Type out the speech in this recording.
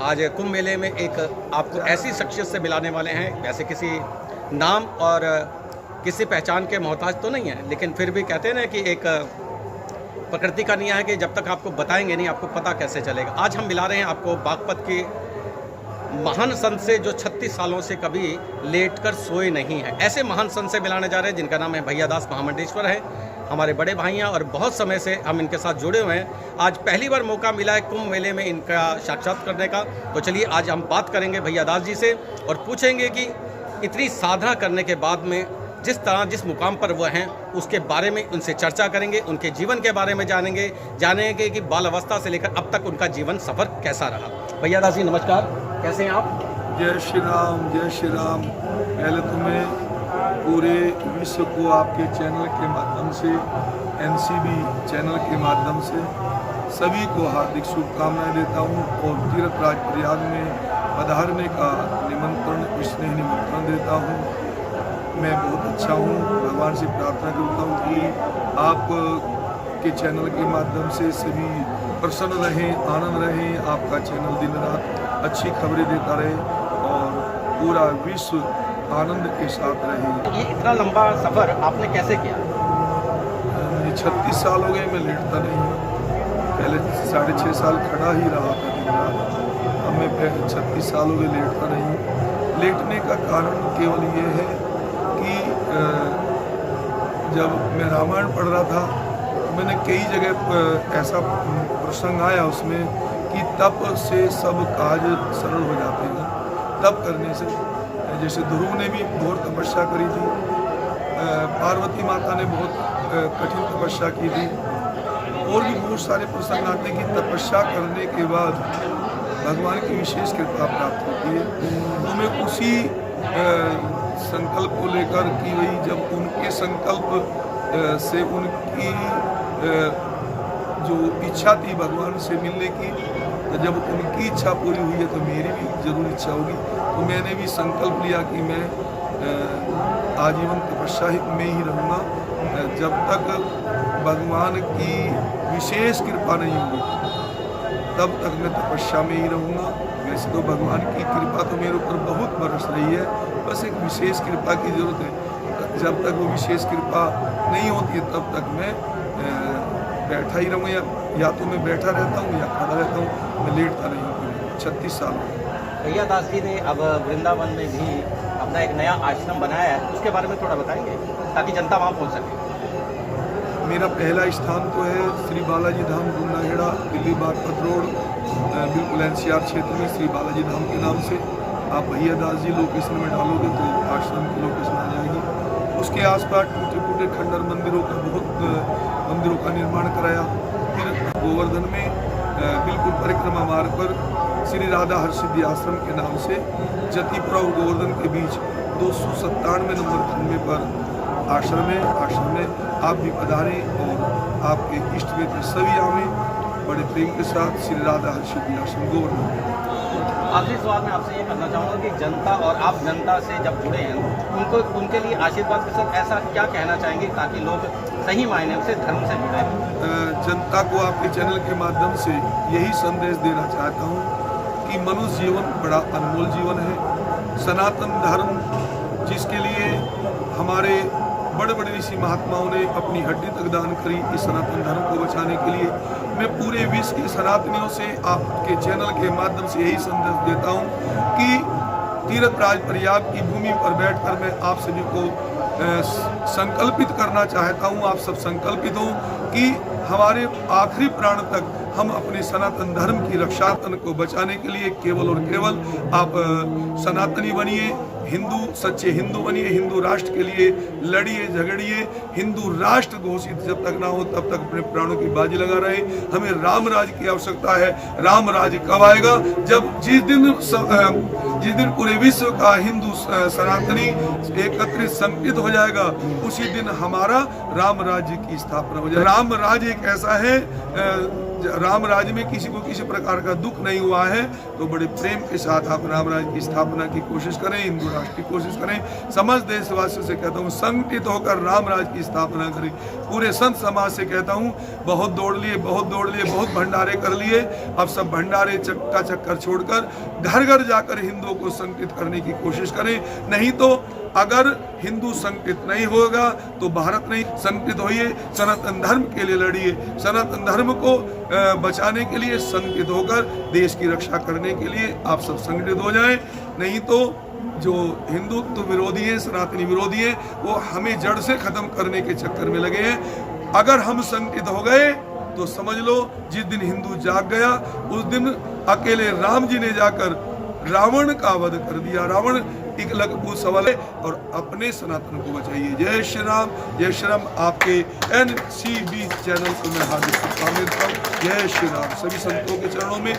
आज कुंभ मेले में एक आपको ऐसी शख्सियत से मिलाने वाले हैं, वैसे किसी नाम और किसी पहचान के मोहताज तो नहीं है, लेकिन फिर भी कहते हैं ना कि एक प्रकृति का नियम है कि जब तक आपको बताएंगे नहीं आपको पता कैसे चलेगा। आज हम मिला रहे हैं आपको बागपत की महान संत से जो 36 सालों से कभी लेटकर सोए नहीं हैं। ऐसे महान संत से मिलाने जा रहे हैं जिनका नाम है भैया दास महामंडेश्वर है। हमारे बड़े भाई हैं और बहुत समय से हम इनके साथ जुड़े हुए हैं। आज पहली बार मौका मिला है कुंभ मेले में इनका साक्षात करने का, तो चलिए आज हम बात करेंगे भैया दास जी से और पूछेंगे कि इतनी साधना करने के बाद में जिस तरह जिस मुकाम पर वह हैं उसके बारे में उनसे चर्चा करेंगे, उनके जीवन के बारे में जानेंगे कि बाल अवस्था से लेकर अब तक उनका जीवन सफ़र कैसा रहा। भैया दास जी नमस्कार, कैसे हैं आप? जय श्री राम, जय श्री राम। पहले तो मैं पूरे विश्व को आपके चैनल के माध्यम से, एनसीबी चैनल के माध्यम से सभी को हार्दिक शुभकामनाएं देता हूं और तीर्थराज प्रयाग में पधारने का निमंत्रण, स्नेह निमंत्रण देता हूं। मैं बहुत अच्छा हूं, भगवान से प्रार्थना करता हूं कि आप के चैनल के माध्यम से सभी प्रसन्न रहें, आनंद रहें, आपका चैनल दिन रात अच्छी खबरें देता रहे और पूरा विश्व आनंद के साथ रहे। ये इतना लंबा सफ़र आपने कैसे किया? मुझे 36 साल हो गए, मैं लेटता नहीं हूँ। पहले 6.5 साल खड़ा ही रहा था दिन रात, अब मैं 36 साल हो गए लेटता नहीं हूँ। लेटने का कारण केवल ये है कि जब मैं रामायण पढ़ रहा था मैंने कई जगह ऐसा प्रसंग आया उसमें कि तप से सब काज सरल हो जाते हैं। तप करने से, जैसे ध्रुव ने भी बहुत तपस्या करी थी, पार्वती माता ने बहुत कठिन तपस्या की थी, और भी बहुत सारे प्रसंग आते हैं कि तपस्या करने के बाद भगवान की विशेष कृपा प्राप्त होती है। तो मैं उसी संकल्प को लेकर कि वही जब उनके संकल्प से उनकी जो इच्छा थी भगवान से मिलने की, तो जब उनकी इच्छा पूरी हुई है तो मेरी भी जरूर इच्छा होगी। तो मैंने भी संकल्प लिया कि मैं आजीवन तपस्या में ही रहूँगा जब तक भगवान की विशेष कृपा नहीं होगी, तब तक मैं तपस्या में ही रहूँगा। वैसे तो भगवान की कृपा तो मेरे ऊपर बहुत बरस रही है, बस एक विशेष कृपा की ज़रूरत है। जब तक वो विशेष कृपा नहीं होती है तब तक मैं बैठा ही रहूँगा, या तो मैं बैठा रहता हूँ या खड़ा रहता हूँ, मैं लेटता नहीं हूँ। 36 साल हो गए। भैया दास जी ने अब वृंदावन में भी अपना एक नया आश्रम बनाया है, उसके बारे में थोड़ा बताएंगे ताकि जनता वहाँ पहुँच सके। मेरा पहला स्थान तो है श्री बालाजी धाम गुंडाहेड़ा, दिल्ली बागपत रोड, बिल्कुल NCR क्षेत्र में श्री बालाजी धाम के नाम से। आप भैया दास जी लोकेशन में डालोगे तो आश्रम की लोकेशन आ जाएगी। उसके आसपास टूटे फूटे खंडर मंदिरों का निर्माण कराया। फिर गोवर्धन में बिल्कुल परिक्रमा मार्ग पर श्री राधा हरसिद्धि आश्रम के नाम से जतिपुरा और गोवर्धन के बीच 297 नंबर खंडे पर आश्रम है। आश्रम में आप भी पधारें और आपके इष्ट मित्र सभी आवें बड़े प्रेम के साथ। श्री राधा हरसिद्धि आश्रम गोवर्धन। आखिरी सवाल मैं आपसे ये करना चाहूँगा कि जनता और आप जनता से जब जुड़े हैं उनके लिए आशीर्वाद के साथ ऐसा क्या कहना चाहेंगे ताकि लोग सही मायने से धर्म से जुड़े? जनता को आपके चैनल के माध्यम से यही संदेश देना चाहता हूँ कि मनुष्य जीवन बड़ा अनमोल जीवन है। सनातन धर्म जिसके लिए हमारे बड़े बड़े ऋषि महात्माओं ने अपनी हड्डी तक दान करी इस सनातन धर्म को बचाने के लिए, मैं पूरे विश्व के सनातनियों से आपके चैनल के माध्यम से यही संदेश देता हूं कि तीर्थराज प्रयाग की भूमि पर बैठकर मैं आप सभी को संकल्पित करना चाहता हूं, आप सब संकल्पित हो कि हमारे आखिरी प्राण तक हम अपने सनातन धर्म की रक्षा को बचाने के लिए केवल और केवल आप सनातनी बनिए, हिंदू सच्चे हिंदू बनिए, हिंदू राष्ट्र के लिए लड़िए झगड़िए। हिंदू राष्ट्र घोषित जब तक ना हो तब तक अपने प्राणों की बाजी लगा रहे। हमें राम राज की आवश्यकता है। राम राज कब आएगा? जब जिस दिन पूरे विश्व का हिंदू सनातनी एकत्रित संपित हो जाएगा, उसी दिन हमारा राम राज्य की स्थापना हो जाएगी। राम राज्य एक ऐसा है राम राज्य में किसी को किसी प्रकार का दुख नहीं हुआ है, तो बड़े प्रेम के साथ आप राम राज्य की स्थापना की कोशिश करें, हिंदू राष्ट्र की कोशिश करें। समस्त देशवासियों से कहता हूँ संगठित होकर राम राज्य की स्थापना करें। पूरे संत समाज से कहता हूँ बहुत दौड़ लिए, बहुत भंडारे कर लिए, अब सब भंडारे का चक्कर छोड़कर घर घर जाकर हिंदुओं को संगठित करने की कोशिश करें। नहीं तो अगर हिंदू संगठित नहीं होगा तो भारत नहीं संगठित होइए, सनातन धर्म के लिए लड़िए, सनातन धर्म को बचाने के लिए संगठित होकर देश की रक्षा करने के लिए आप सब संगठित हो जाएं। नहीं तो जो हिंदुत्व विरोधी है, सनातनी विरोधी है, वो हमें जड़ से खत्म करने के चक्कर में लगे हैं। अगर हम संगठित हो गए तो समझ लो जिस दिन हिंदू जाग गया उस दिन अकेले राम जी ने जाकर रावण का वध कर दिया। रावण एक लघु सवाल है और अपने सनातन को बचाइए। जय श्री राम, जय श्री राम। आपके NCB चैनल को मैं हार्दिक शुभकामनाएं देता हूँ। जय श्री राम। सभी संतों के चरणों में